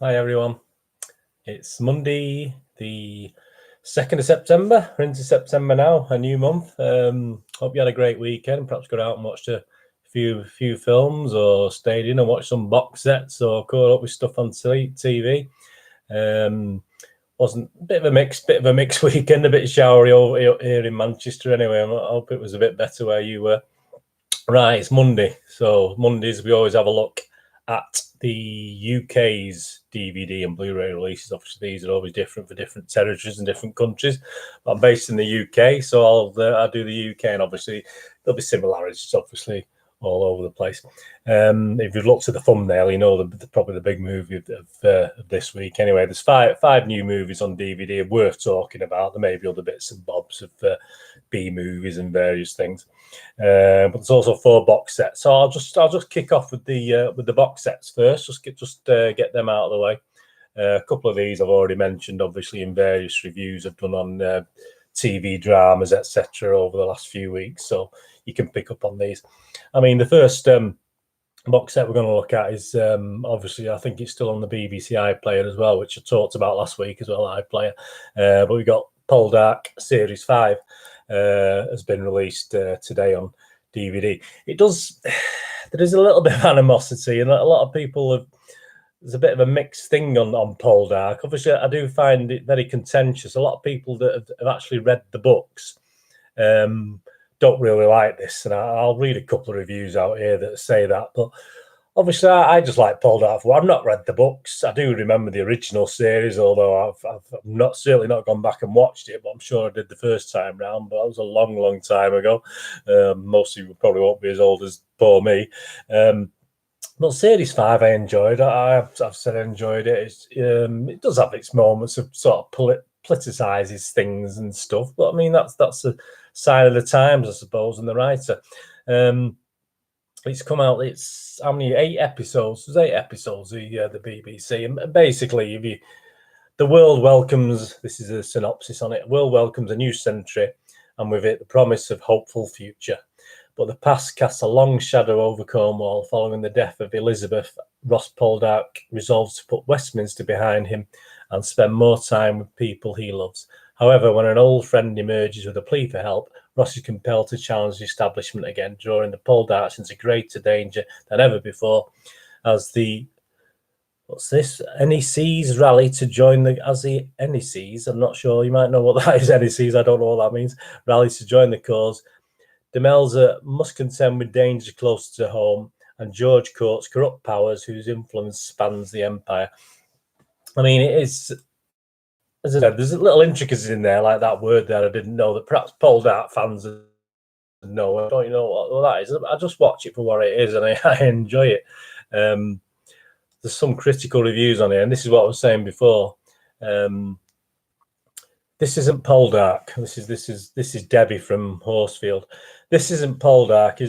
Hi everyone. It's Monday, the 2nd of September. We're into September now, a new month. Hope you had a great weekend. Perhaps got out and watched a few films, or stayed in and watched some box sets, or caught up with stuff on TV. Wasn't a bit of a mixed weekend, a bit showery over here in Manchester. Anyway, I hope it was a bit better where you were. Right, it's Monday. So Mondays we always have a look at the UK's DVD and Blu-ray releases. Obviously, these are always different for different territories and different countries. But I'm based in the UK, so I'll do the UK, and obviously there'll be similarities, obviously, all over the place. If you've looked at the thumbnail, you know probably the big movie of this week. Anyway, there's five new movies on DVD worth talking about. There may be other bits and bobs of B movies and various things. But there's also 4 box sets, so I'll just kick off with the box sets first. Just get them out of the way. A couple of these I've already mentioned, obviously, in various reviews I've done on TV dramas, etc., over the last few weeks, so you can pick up on these. I mean, the first box set we're going to look at is obviously, I think it's still on the BBC iPlayer as well, which I talked about last week as well, iPlayer. But we got Poldark Series 5. Has been released today on DVD. There is a little bit of animosity, and a lot of people there's a bit of a mixed thing on Poldark. Obviously, I do find it very contentious. A lot of people that have actually read the books don't really like this, and I'll read a couple of reviews out here that say that. But obviously, I just like Poldark. I've not read the books. I do remember the original series, although I've certainly not gone back and watched it, but I'm sure I did the first time round, but that was a long time ago. Most of you probably won't be as old as poor me. But Series 5 I enjoyed. I've said I enjoyed it. It does have its moments of sort of politicizes things and stuff, but I mean, that's a sign of the times, I suppose, and the writer. It's come out. It's how many? 8 episodes. There's 8 episodes. The BBC, and basically, the world welcomes. This is a synopsis on it. The world welcomes a new century, and with it, the promise of hopeful future. But the past casts a long shadow over Cornwall. Following the death of Elizabeth, Ross Poldark resolves to put Westminster behind him and spend more time with people he loves. However, when an old friend emerges with a plea for help, Ross is compelled to challenge the establishment again, drawing the Poldarks into greater danger than ever before as the NECs rally to join the NECs. I'm not sure. You might know what that is. NECs. I don't know what that means. Rally to join the cause. Demelza must contend with danger closer to home, and George courts corrupt powers whose influence spans the empire. I mean, it is, as I said, there's little intricacies in there, like that word there I didn't know that perhaps Poldark fans know. I don't know what that is. I just watch it for what it is, and I enjoy it. There's some critical reviews on it, and this is what I was saying before. This isn't Poldark. This is Debbie from Horsfield. This isn't Poldark.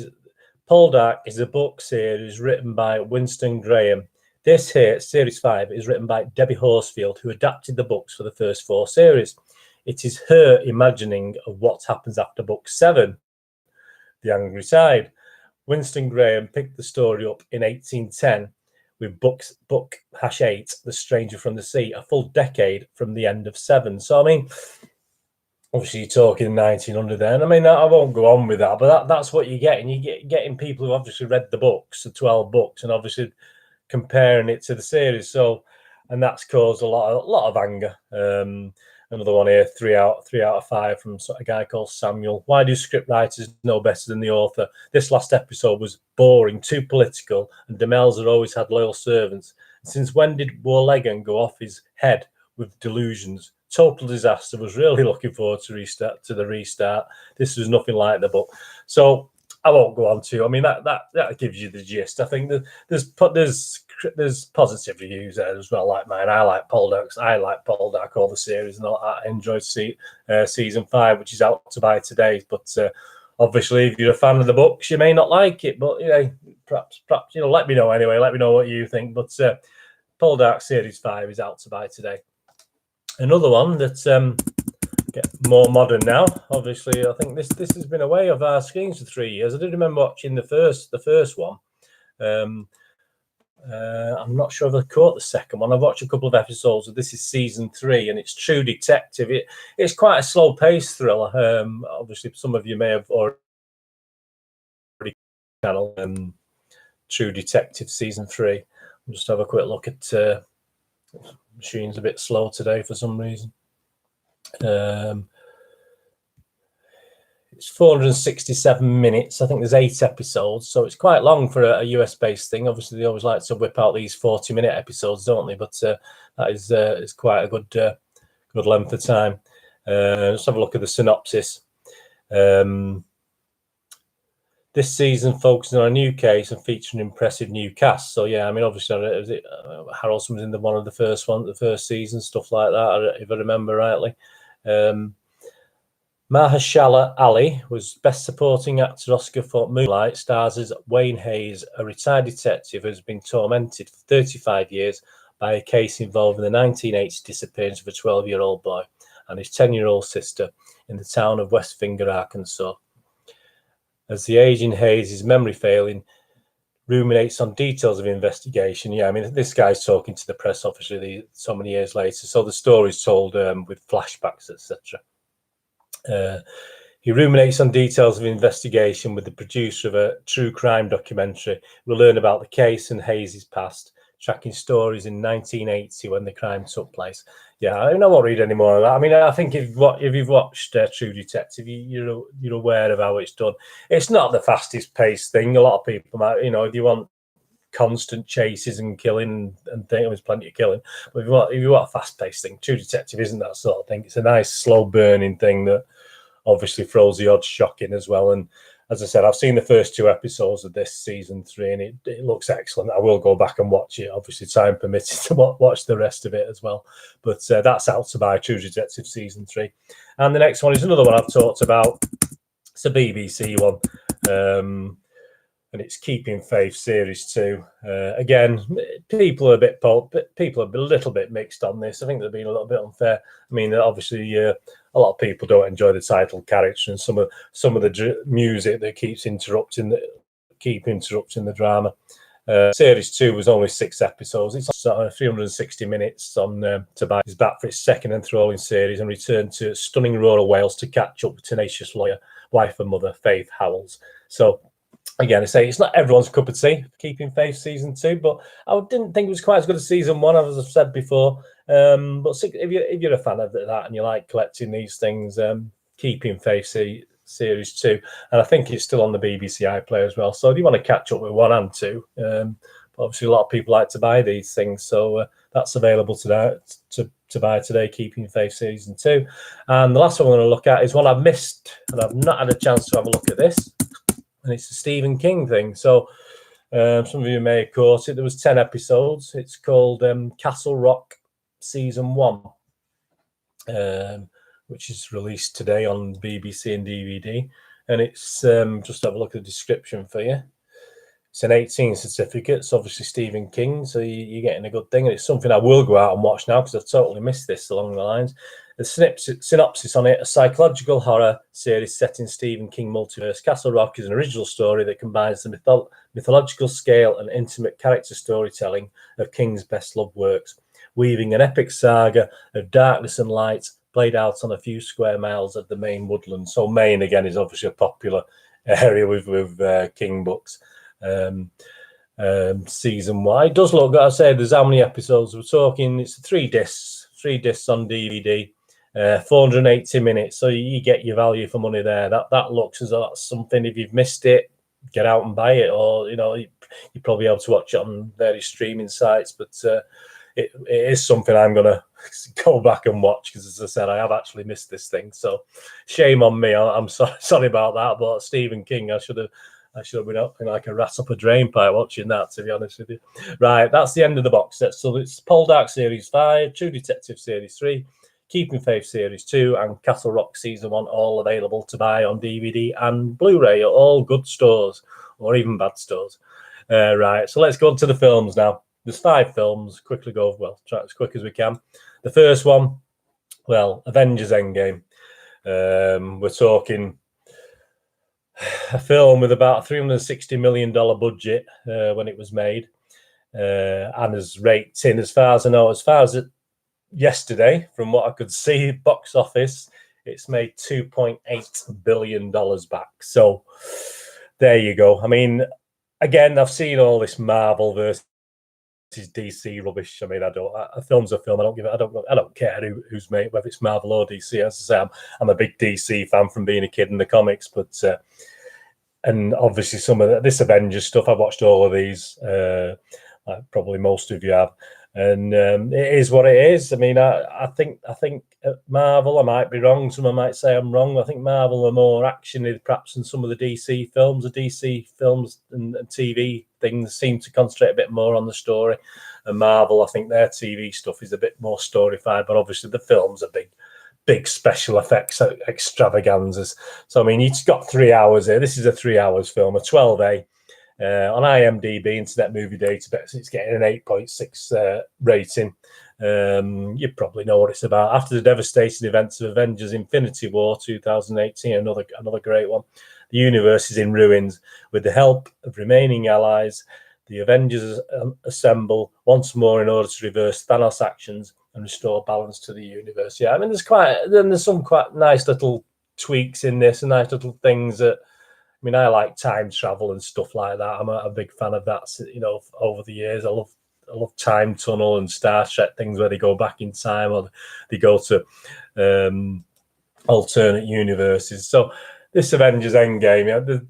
Poldark is a book series written by Winston Graham. This here, Series 5, is written by Debbie Horsfield, who adapted the books for the first 4 series. It is her imagining of what happens after book 7, The Angry Side. Winston Graham picked the story up in 1810 with book #8, The Stranger from the Sea, a full decade from the end of 7. So, I mean, obviously you're talking 1900 then. I mean, I won't go on with that, but that's what you're getting. You're getting people who obviously read the books, the 12 books, and obviously comparing it to the series. So, and that's caused a lot of anger. Another one here, 3 out of 5 from a guy called Samuel. Why do script writers know better than the author? This last episode was boring, too political, and Demelza always had loyal servants. Since when did Warlegan go off his head with delusions? Total disaster. Was really looking forward to the restart. This was nothing like the book. So I won't go on to. I mean, that gives you the gist. I think that there's positive reviews there as well, like mine. I like Poldark. I like Poldark, all the series, and I enjoyed season 5, which is out to buy today. But obviously, if you're a fan of the books, you may not like it. But perhaps let me know anyway. Let me know what you think. But Poldark Series 5 is out to buy today. Another one that's get more modern now. Obviously, I think this has been away of our screens for 3 years. I did remember watching the first one. I'm not sure if I caught the second one. I've watched a couple of episodes. This is season 3, and it's True Detective. It's quite a slow-paced thriller. Obviously, some of you may have already channel True Detective season 3. I'll just have a quick look at. Machine's a bit slow today for some reason. It's 467 minutes. I think there's 8 episodes, so it's quite long for a US-based thing. Obviously, they always like to whip out these 40-minute episodes, don't they? But that is quite a good length of time. Let's have a look at the synopsis. This season focusing on a new case and featuring an impressive new cast. So yeah, I mean, obviously, Harrelson was in one of the first season, stuff like that, if I remember rightly. Mahershala Ali was Best Supporting Actor Oscar for Moonlight, stars as Wayne Hayes, a retired detective who has been tormented for 35 years by a case involving the 1980 disappearance of a 12-year-old boy and his 10-year-old sister in the town of West Finger, Arkansas. As the aging Hayes' memory failing, ruminates on details of the investigation. Yeah, I mean, this guy's talking to the press, obviously, so many years later. So the story's told with flashbacks, etc. He ruminates on details of the investigation with the producer of a true crime documentary. We'll learn about the case and Hayes' past, tracking stories in 1980 when the crime took place. Yeah, I don't want to read any more of that. I mean, I think if you've watched True Detective, you're aware of how it's done. It's not the fastest paced thing. A lot of people might, if you want constant chases and killing and things, there's plenty of killing. But if you want a fast paced thing, True Detective isn't that sort of thing. It's a nice slow burning thing that obviously throws the odd shock in as well. And as I said, I've seen the first 2 episodes of this season 3, and it looks excellent. I will go back and watch it, obviously time permitted, to watch the rest of it as well. But that's out to buy, True Detective season 3. And the next one is another one I've talked about. It's a BBC one. And it's Keeping Faith series 2. Again, people are a little bit mixed on this. I think they're being a little bit unfair. I mean, obviously, a lot of people don't enjoy the title character and some of the music that keeps interrupting the drama. Series 2 was only 6 episodes. It's 360 minutes on Tobias is back for its second enthralling series and returned to stunning rural Wales to catch up with tenacious lawyer, wife and mother Faith Howells. So again, I say it's not everyone's cup of tea, Keeping Faith season 2, but I didn't think it was quite as good as season 1, as I've said before. But if you're a fan of that and you like collecting these things, Keeping Faith series 2, and I think it's still on the BBC iPlayer as well. So if you want to catch up with 1 and 2, obviously a lot of people like to buy these things, so that's available today to buy today. Keeping Faith season 2, and the last one I'm going to look at is one I've missed, and I've not had a chance to have a look at this. And it's a Stephen King thing. So some of you may have caught it. There was 10 episodes. It's called Castle Rock Season 1, which is released today on BBC and DVD. And it's, just have a look at the description for you. It's an 18 certificate. It's obviously Stephen King, so you're getting a good thing. And it's something I will go out and watch now because I've totally missed this along the lines. The synopsis on it: a psychological horror series set in Stephen King multiverse. Castle Rock is an original story that combines the mythological scale and intimate character storytelling of King's best-loved works, weaving an epic saga of darkness and light played out on a few square miles of the Maine woodland. So Maine, again, is obviously a popular area with King books. Season 1. It does look, I say, there's how many episodes we're talking. It's 3 discs on DVD. 480 minutes, so you get your value for money there. That looks as though that's something. If you've missed it, get out and buy it, or you're probably able to watch it on various streaming sites. But it is something I'm gonna go back and watch because, as I said, I have actually missed this thing. So shame on me. I'm sorry about that. But Stephen King, I should have been up like a rat up a drain pipe watching that, to be honest with you. Right, that's the end of the box set. So it's Poldark Series 5, True Detective Series 3, Keeping Faith Series 2, and Castle Rock Season 1, all available to buy on DVD and Blu-ray at all good stores, or even bad stores. Right, so let's go on to the films now. There's 5 films. Quickly go, well, try as quick as we can. The first one, well, Avengers Endgame. We're talking a film with about a $360 million budget when it was made. and has raked in, as far as I know, as far as yesterday, from what I could see, box office, it's made $2.8 billion back. So there you go. I mean, again, I've seen all this Marvel versus DC rubbish. I mean, a film's a film. I don't care who's made, whether it's Marvel or DC. As I say, I'm a big DC fan from being a kid in the comics, but and obviously some of this Avengers stuff, I've watched all of these, like probably most of you have, and it is what it is. I mean, I think Marvel, I might be wrong, someone might say I'm wrong, I think Marvel are more actiony perhaps than some of the DC films. The DC films and TV things seem to concentrate a bit more on the story, and Marvel, I think their TV stuff is a bit more storyfied, but obviously the films are big special effects extravaganzas. So I mean, you've got 3 hours here. This is a 3 hours film, a 12A. On IMDb, Internet Movie Database, it's getting an 8.6 rating. You probably know what it's about. After the devastating events of Avengers Infinity War 2018, another great one, the universe is in ruins. With the help of remaining allies, the Avengers assemble once more in order to reverse Thanos' actions and restore balance to the universe. Yeah, I mean, there's some quite nice little tweaks in this, and nice little things that, I mean, I like time travel and stuff like that. I'm a big fan of that. You know, over the years, I love Time Tunnel and Star Trek things where they go back in time or they go to alternate universes. So this Avengers Endgame,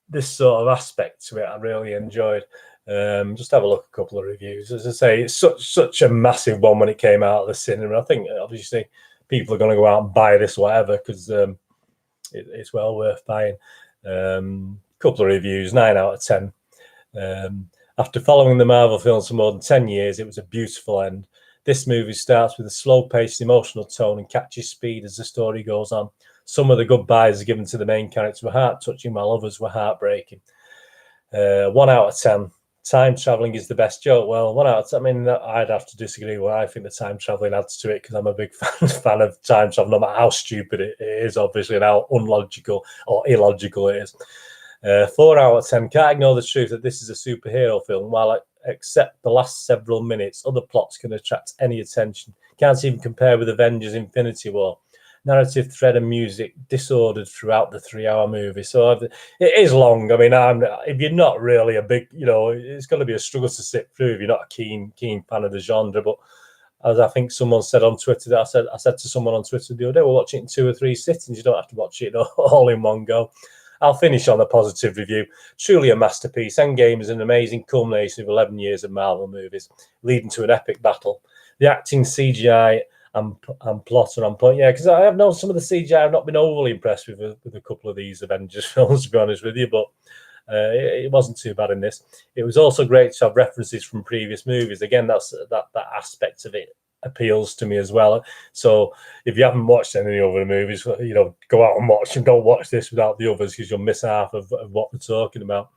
this sort of aspect to it, I really enjoyed. Just have a look at a couple of reviews. As I say, it's such a massive one when it came out of the cinema. I think obviously people are going to go out and buy this, whatever, because it's well worth buying. Couple of reviews, 9 out of 10. After following the Marvel films for more than 10 years, it was a beautiful end. This movie starts with a slow-paced, emotional tone and catches speed as the story goes on. Some of the goodbyes given to the main characters were heart-touching, while others were heartbreaking. 1 out of 10. Time traveling is the best joke. Well, 1 out of 10. I mean, I'd have to disagree. Well, I think the time traveling adds to it because I'm a big fan of time travel, no matter how stupid it is, obviously, and how unlogical or illogical it is. 4 out of 10. Can't ignore the truth that this is a superhero film. While except the last several minutes, other plots can attract any attention. Can't even compare with Avengers Infinity War. Narrative thread and music disordered throughout the 3-hour movie. So it is long. I mean, if you're not really a big, it's going to be a struggle to sit through if you're not a keen fan of the genre. But as I think someone said on Twitter, I said to someone on Twitter the other day, we'll watch it in 2 or 3 sittings. You don't have to watch it all in one go. I'll finish on a positive review. Truly a masterpiece. Endgame is an amazing culmination of 11 years of Marvel movies, leading to an epic battle. The acting, CGI, and plot are on point. Yeah, because I have known some of the CGI. I've not been overly impressed with a couple of these Avengers films, to be honest with you, but it wasn't too bad in this. It was also great to have references from previous movies. Again, that aspect of it appeals to me as well. So if you haven't watched any other movies, go out and watch them. Don't watch this without the others because you'll miss half of what we're talking about.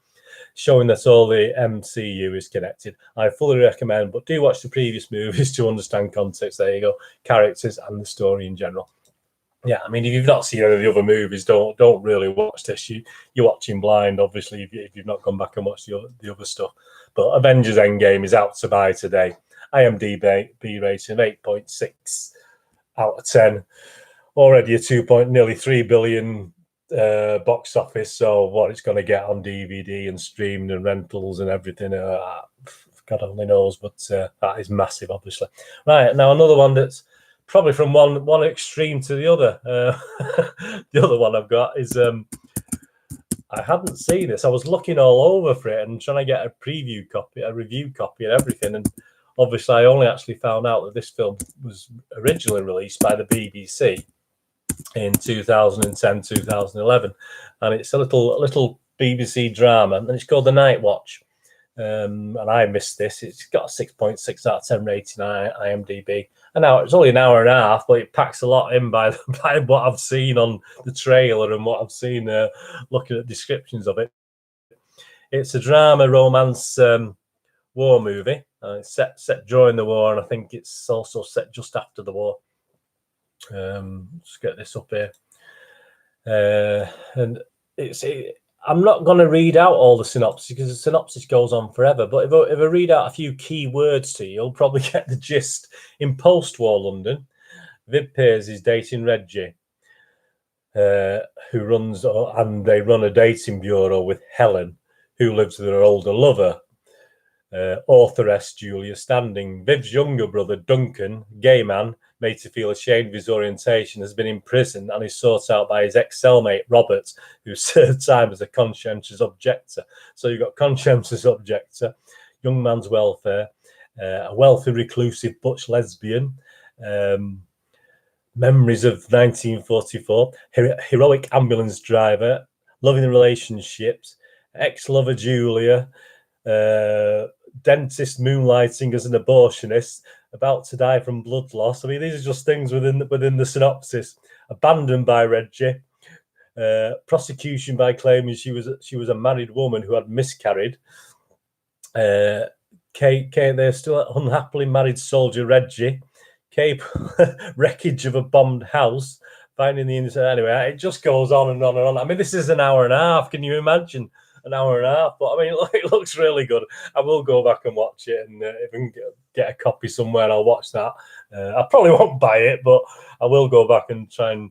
Showing that all the MCU is connected. I fully recommend, but do watch the previous movies to understand context. There you go, characters and the story in general. Yeah, I mean, if you've not seen any of the other movies, don't really watch this. You're watching blind, obviously, if you've not gone back and watched the other stuff. But Avengers Endgame is out to buy today. IMDb rating of 8.6 out of 10. Already a nearly 3 billion box office. So what it's going to get on DVD and streaming and rentals and everything, God only knows. But that is massive, obviously. Right, now another one that's probably from one extreme to the other. The other one I've got is I hadn't seen this. I was looking all over for it and trying to get a review copy and everything. And obviously, I only actually found out that this film was originally released by the BBC in 2010, 2011. And it's a little BBC drama, and it's called The Night Watch. And I missed this. It's got a 6.6 out of 10 rating on IMDb. And now it's only an hour and a half, but it packs a lot in by what I've seen on the trailer and what I've seen looking at descriptions of it. It's a drama, romance, war movie. It's set during the war, and I think it's also set just after the war. Let's get this up here. And I'm not going to read out all the synopsis because the synopsis goes on forever. But if I read out a few key words to you, you'll probably get the gist. In post-war London, Viv Pears is dating Reggie, who runs, and they run a dating bureau with Helen, who lives with her older lover, authoress Julia Standing. Viv's younger brother, Duncan, gay man, made to feel ashamed of his orientation, has been in prison and is sought out by his ex-cellmate, Robert, who served time as a conscientious objector. So you've got conscientious objector, young man's welfare, a wealthy, reclusive butch lesbian, memories of 1944, heroic ambulance driver, loving relationships, ex-lover Julia, dentist moonlighting as an abortionist, about to die from blood loss. I mean, these are just things within the synopsis. Abandoned by Reggie, prosecution by claiming she was a married woman who had miscarried. Kate, they're still unhappily married soldier Reggie. Cape wreckage of a bombed house, finding the inside. Anyway, it just goes on and on and on. I mean, this is an hour and a half. Can you imagine? An hour and a half. But I mean, it looks really good. I will go back and watch it, and if I can get a copy somewhere, I'll watch that. I probably won't buy it, but I will go back and try and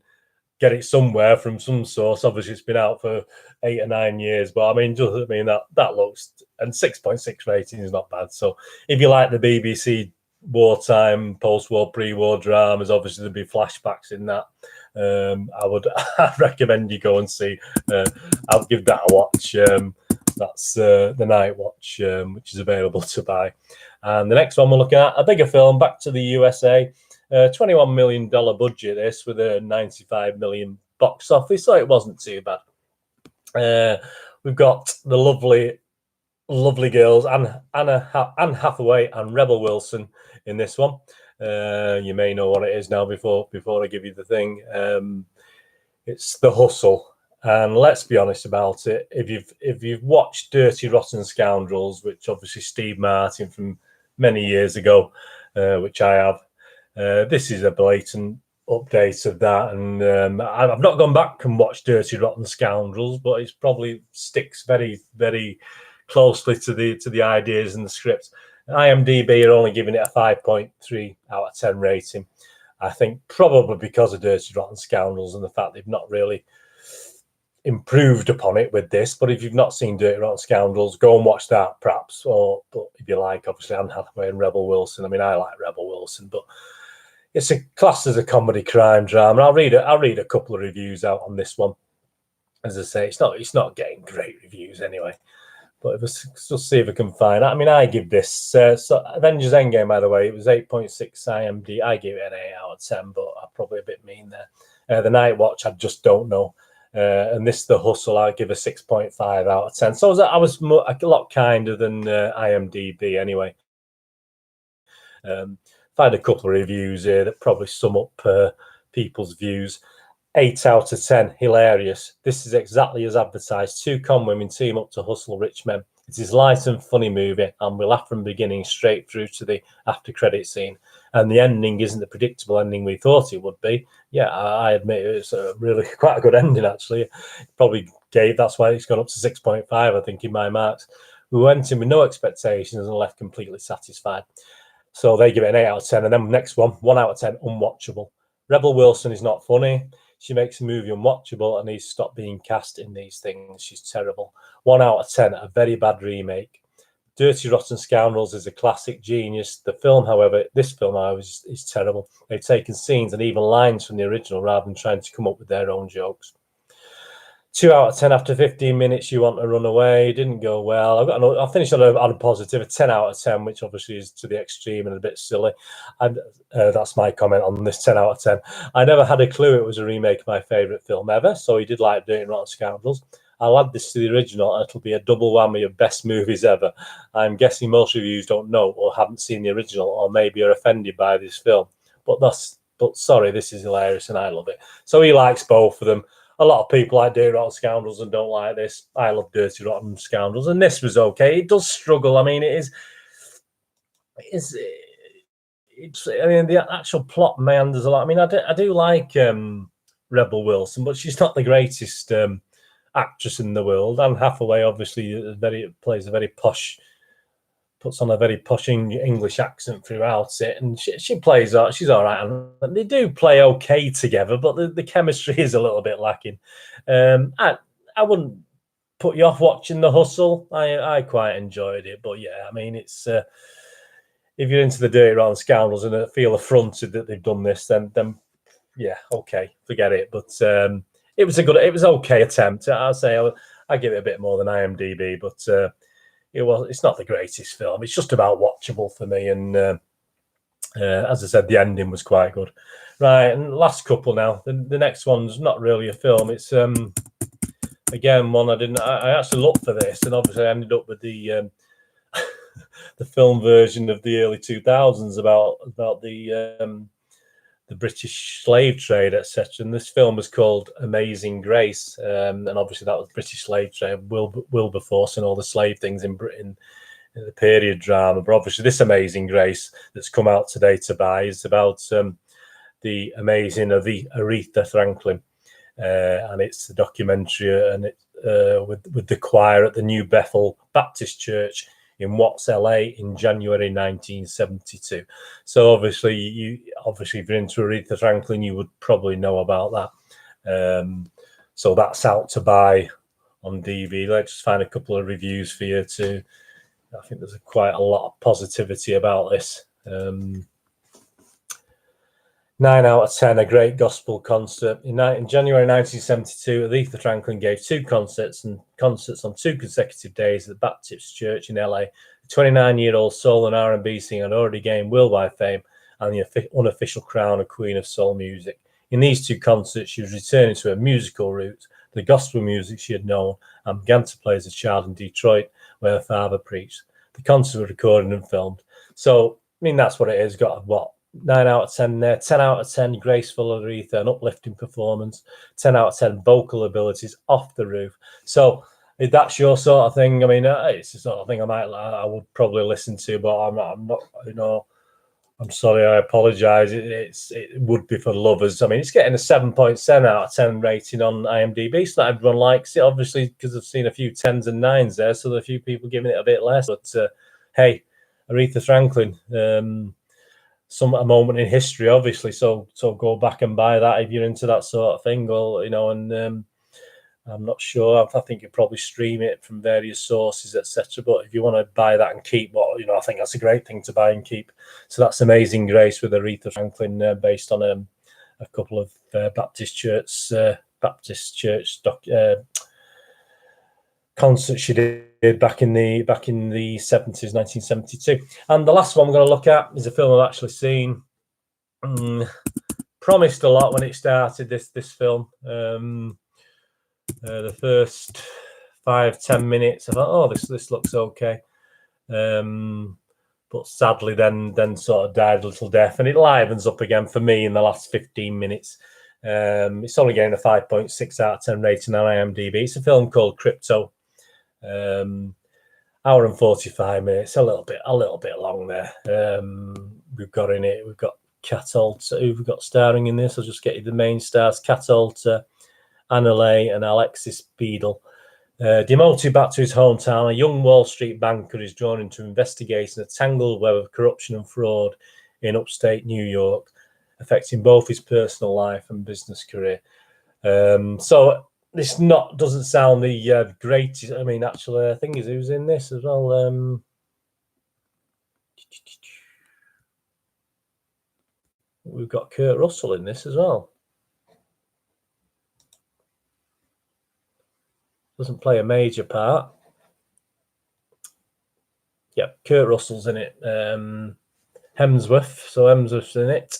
get it somewhere from some source. Obviously, it's been out for 8 or 9 years, but I mean, that looks, and 6.6 rating is not bad. So if you like the BBC wartime, post-war, pre-war dramas, obviously there'd be flashbacks in that. I'd recommend you go and see. I'll give that a watch. That's The Night Watch, which is available to buy. And the next one we're looking at, a bigger film, back to the USA. $21 million budget, this, with a 95 million box office, so it wasn't too bad. We've got the lovely girls, Anne Hathaway and Rebel Wilson in this one. You may know what it is now before I give you the thing. It's The Hustle. And let's be honest about it. If you've watched Dirty Rotten Scoundrels, which obviously Steve Martin from many years ago, which I have, this is a blatant update of that. And I've not gone back and watched Dirty Rotten Scoundrels, but it probably sticks very, very closely to the ideas and the script. IMDb are only giving it a 5.3 out of 10 rating. I think probably because of Dirty Rotten Scoundrels and the fact they've not really improved upon it with this. But if you've not seen Dirty Rotten Scoundrels, go and watch that perhaps. But if you like, obviously, Anne Hathaway and Rebel Wilson. I mean, I like Rebel Wilson, but it's a class as a comedy crime drama. I'll read a couple of reviews out on this one. As I say, it's not getting great reviews anyway. But just see if I can find. I mean, I give this. So Avengers Endgame, by the way, it was 8.6 IMDb. I give it an 8 out of 10, but I'm probably a bit mean there. The Night Watch, I just don't know. And this, The Hustle, I give a 6.5 out of 10. So I was a lot kinder than IMDb anyway. Find a couple of reviews here that probably sum up people's views. 8 out of 10, hilarious. This is exactly as advertised. Two con women team up to hustle rich men. It is light and funny movie, and we laugh from beginning straight through to the after credit scene. And the ending isn't the predictable ending we thought it would be. Yeah, I admit it's really quite a good ending, actually. That's why it's gone up to 6.5, I think, in my marks. We went in with no expectations and left completely satisfied. So they give it an 8 out of 10. And then next one, 1 out of 10, unwatchable. Rebel Wilson is not funny. She makes a movie unwatchable and needs to stop being cast in these things. She's terrible. 1 out of 10, a very bad remake. Dirty Rotten Scoundrels is a classic genius. This film, however, is terrible. They've taken scenes and even lines from the original rather than trying to come up with their own jokes. 2 out of 10 after 15 minutes, you want to run away. Didn't go well. I'll finish on a positive, a 10 out of 10, which obviously is to the extreme and a bit silly. And that's my comment on this 10 out of 10. I never had a clue it was a remake of my favourite film ever, so he did like Dirty Rotten Scoundrels. I'll add this to the original, and it'll be a double whammy of best movies ever. I'm guessing most reviews don't know or haven't seen the original, or maybe are offended by this film. But sorry, this is hilarious and I love it. So he likes both of them. A lot of people like Dirty Rotten Scoundrels and don't like this. I love Dirty Rotten Scoundrels, and this was okay. It does struggle. I mean, I mean, the actual plot meanders a lot. I mean, I do like Rebel Wilson, but she's not the greatest actress in the world. Anne Hathaway obviously plays a very posh, puts on a very posh English accent throughout it, and she plays, she's all right, and they do play okay together, but the chemistry is a little bit lacking. I wouldn't put you off watching The Hustle. I quite enjoyed it, but yeah, I mean, it's if you're into the dirty rotten scoundrels and feel affronted that they've done this, then yeah, okay, forget it. But it was okay attempt. I'll say I give it a bit more than IMDb, but it's not the greatest film. It's just about watchable for me, and as I said, the ending was quite good. Right, and last couple now. The next one's not really a film. It's again one I actually looked for this, and obviously I ended up with the the film version of the early 2000s about the British slave trade, etc. And this film was called Amazing Grace, and obviously that was British slave trade, Wilberforce, and all the slave things in Britain in the period drama. But obviously, this Amazing Grace that's come out today to buy is about the amazing Aretha Franklin, and it's a documentary, and it with the choir at the New Bethel Baptist Church in Watts, LA, in January 1972. So obviously, if you're into Aretha Franklin, you would probably know about that. So that's out to buy on DVD. Let's just find a couple of reviews for you too. I think there's quite a lot of positivity about this. 9 out of 10, a great gospel concert. In January 1972, Aretha Franklin gave two concerts on two consecutive days at the Baptist Church in LA. The 29-year-old soul and R&B singer had already gained worldwide fame and the unofficial crown of Queen of Soul Music. In these two concerts, she was returning to her musical roots, the gospel music she had known, and began to play as a child in Detroit, where her father preached. The concerts were recorded and filmed. So, I mean, that's what it is. Got what? 9 out of 10 there, 10 out of 10 graceful Aretha, an uplifting performance, 10 out of 10 vocal abilities off the roof. So if that's your sort of thing, I mean, it's the sort of thing I would probably listen to, but I'm not, I'm sorry, I apologise. It would be for lovers. I mean, it's getting a 7.7 out of 10 rating on IMDb. So not everyone likes it, obviously, because I've seen a few 10s and 9s there. So there are a few people giving it a bit less. But hey, Aretha Franklin, a moment in history, obviously. So go back and buy that if you're into that sort of thing. Well, and I'm not sure. I think you probably stream it from various sources, etc. But if you want to buy that and keep, I think that's a great thing to buy and keep. So that's Amazing Grace with Aretha Franklin, based on a couple of Baptist church concerts she did back in the 70s, 1972. And the last one I'm going to look at is a film I've actually seen. Promised a lot when it started. This film. The first 5-10 minutes, I thought, this looks okay, but sadly, then sort of died a little death, and it livens up again for me in the last 15 minutes. It's only getting a 5.6 out of 10 rating on IMDb. It's a film called Crypto. Hour and 45 minutes, a little bit long there. We've got Cat Alter, who we've got starring in this. I'll just get you the main stars: Cat Alter, Anna and Alexis Beadle. Demoted back to his hometown, a young Wall Street banker is drawn into investigating a tangled web of corruption and fraud in upstate New York, affecting both his personal life and business career. So this doesn't sound the greatest. I mean, actually, the thing is, who's in this as well? We've got Kurt Russell in this as well. Doesn't play a major part. Yeah, Kurt Russell's in it. Hemsworth, so Hemsworth's in it.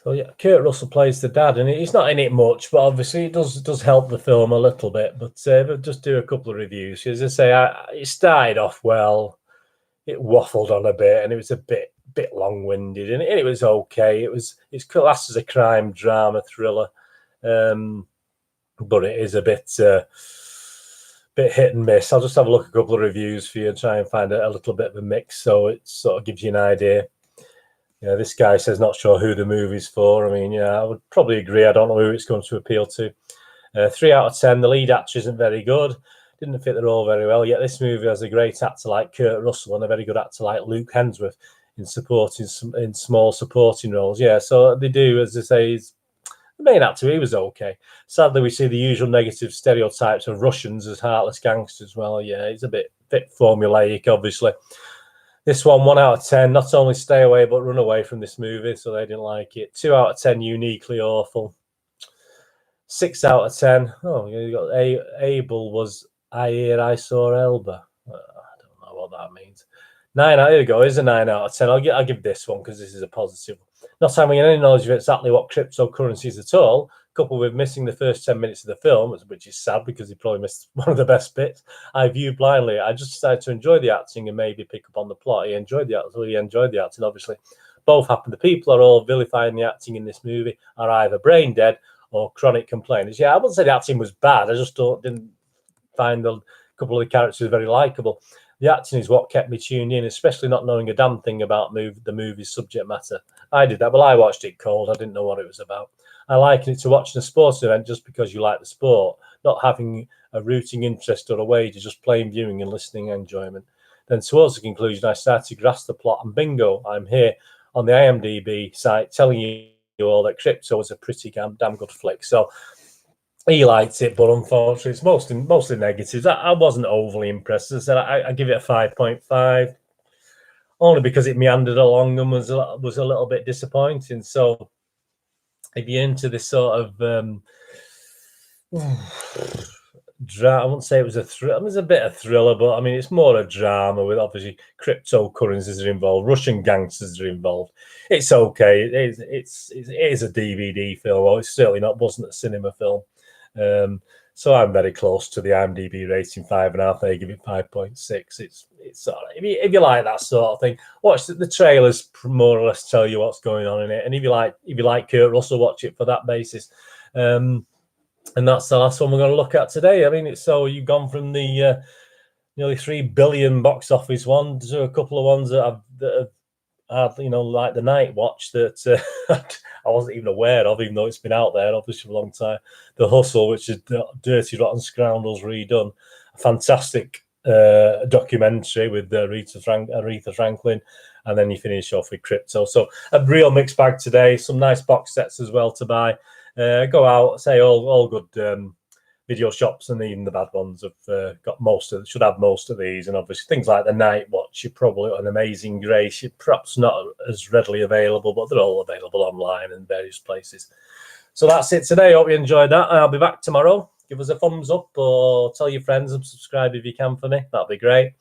So yeah, Kurt Russell plays the dad, and he's not in it much, but obviously it does help the film a little bit. But we'll just do a couple of reviews. As I say, it started off well. It waffled on a bit, and it was a bit long-winded, and it was okay. It's classed as a crime drama thriller. But it is a bit hit and miss. I'll just have a look at a couple of reviews for you and try and find a little bit of a mix, so it sort of gives you an idea. Yeah, this guy says not sure who the movie's for. I mean, yeah, I would probably agree. I don't know who it's going to appeal to. 3 out of 10. The lead actor isn't very good. Didn't fit the role very well. Yet this movie has a great actor like Kurt Russell and a very good actor like Luke Hemsworth in small supporting roles. Yeah, so they do, as I say, the main actor, he was okay. Sadly, we see the usual negative stereotypes of Russians as heartless gangsters. Well, yeah, it's a bit formulaic, obviously. This one, 1 out of 10. Not only stay away, but run away from this movie, so they didn't like it. 2 out of 10, uniquely awful. 6 out of 10. Oh, you got Abel was I hear I saw Elba. I don't know what that means. 9 out. Here we go. Here's a 9 out of 10. I'll give this one because this is a positive. Not having any knowledge of exactly what cryptocurrency is at all, coupled with missing the first 10 minutes of the film, which is sad because he probably missed one of the best bits. I viewed blindly. I just decided to enjoy the acting and maybe pick up on the plot. He enjoyed the acting, obviously. Both happen. The people are all vilifying the acting in this movie are either brain dead or chronic complainers. Yeah, I wouldn't say the acting was bad. I just didn't find a couple of the characters very likable. The acting is what kept me tuned in, especially not knowing a damn thing about the movie's subject matter. I did that. Well, I watched it cold. I didn't know what it was about. I liken it to watching a sports event just because you like the sport, not having a rooting interest or a wager, just plain viewing and listening enjoyment. Then towards the conclusion, I started to grasp the plot, and bingo, I'm here on the IMDb site telling you all that Crypto was a pretty damn good flick. So he liked it, but unfortunately, it's mostly negatives. I wasn't overly impressed. As I said, I give it a 5.5, only because it meandered along and was a little bit disappointing. So if you're into this sort of I wouldn't say it was a thriller. It was a bit of thriller, but I mean, it's more a drama with obviously cryptocurrencies are involved, Russian gangsters are involved. It's okay. It is a DVD film. Well, it certainly wasn't a cinema film. So I'm very close to the IMDb rating, 5.5. They give it 5.6. It's all right. If you like that sort of thing, watch the trailers. More or less tell you what's going on in it. And if you like Kurt Russell, watch it for that basis. And that's the last one we're going to look at today. I mean, you've gone from the nearly 3 billion box office one to a couple of ones that have had, like The Night Watch that I wasn't even aware of, even though it's been out there obviously for a long time. The Hustle, which is Dirty Rotten Scoundrels redone. A fantastic documentary with Aretha Franklin. And then you finish off with Crypto. So a real mixed bag today. Some nice box sets as well to buy. Go out, say all good video shops, and even the bad ones have got should have most of these. And obviously things like The Night Watch, you're probably an Amazing Grace, you're perhaps not as readily available, but they're all available online in various places. So that's it today. Hope you enjoyed that. I'll be back tomorrow. Give us a thumbs up or tell your friends and subscribe if you can for me. That'd be great.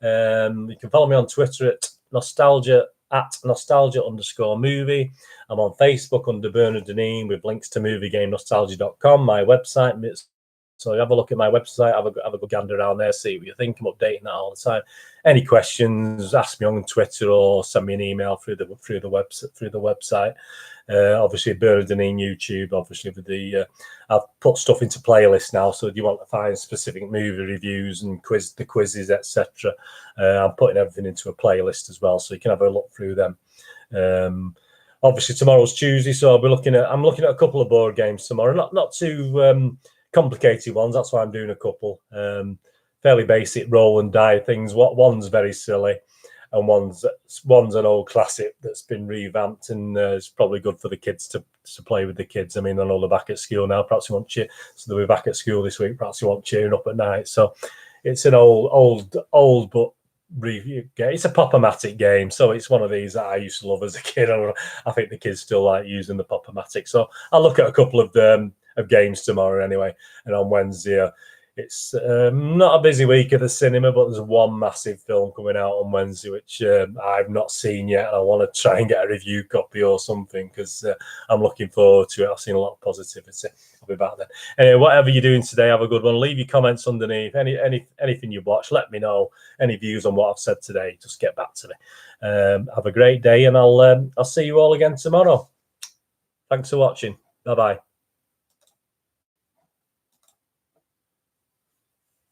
You can follow me on Twitter at nostalgia_movie. I'm on Facebook under Bernard Deneen with links to moviegamenostalgia.com, my website. So have a look at my website, have a good gander around there, see what you think. I'm updating that all the time. Any questions, ask me on Twitter or send me an email through the website. Obviously, Bernard Deneen YouTube. Obviously, with I've put stuff into playlists now. So if you want to find specific movie reviews and the quizzes, etc., I'm putting everything into a playlist as well, so you can have a look through them. Obviously, tomorrow's Tuesday, so I'm looking at a couple of board games tomorrow. Not too complicated ones. That's why I'm doing a couple. Fairly basic roll and die things. One's very silly, and one's an old classic that's been revamped, and it's probably good for the kids to play with the kids. I mean, I know they're back at school now. Perhaps you want so they'll be back at school this week. Perhaps you want cheering up at night. So it's an old but review game. It's a Pop-O-Matic game, so it's one of these that I used to love as a kid. I think the kids still like using the Pop-O-Matic. So I'll look at a couple of games tomorrow anyway, and on Wednesday. It's not a busy week at the cinema, but there's one massive film coming out on Wednesday, which I've not seen yet. And I want to try and get a review copy or something because I'm looking forward to it. I've seen a lot of positivity. I'll be back then. Anyway, whatever you're doing today, have a good one. Leave your comments underneath. Anything you watch, let me know. Any views on what I've said today, just get back to me. Have a great day, and I'll see you all again tomorrow. Thanks for watching. Bye-bye.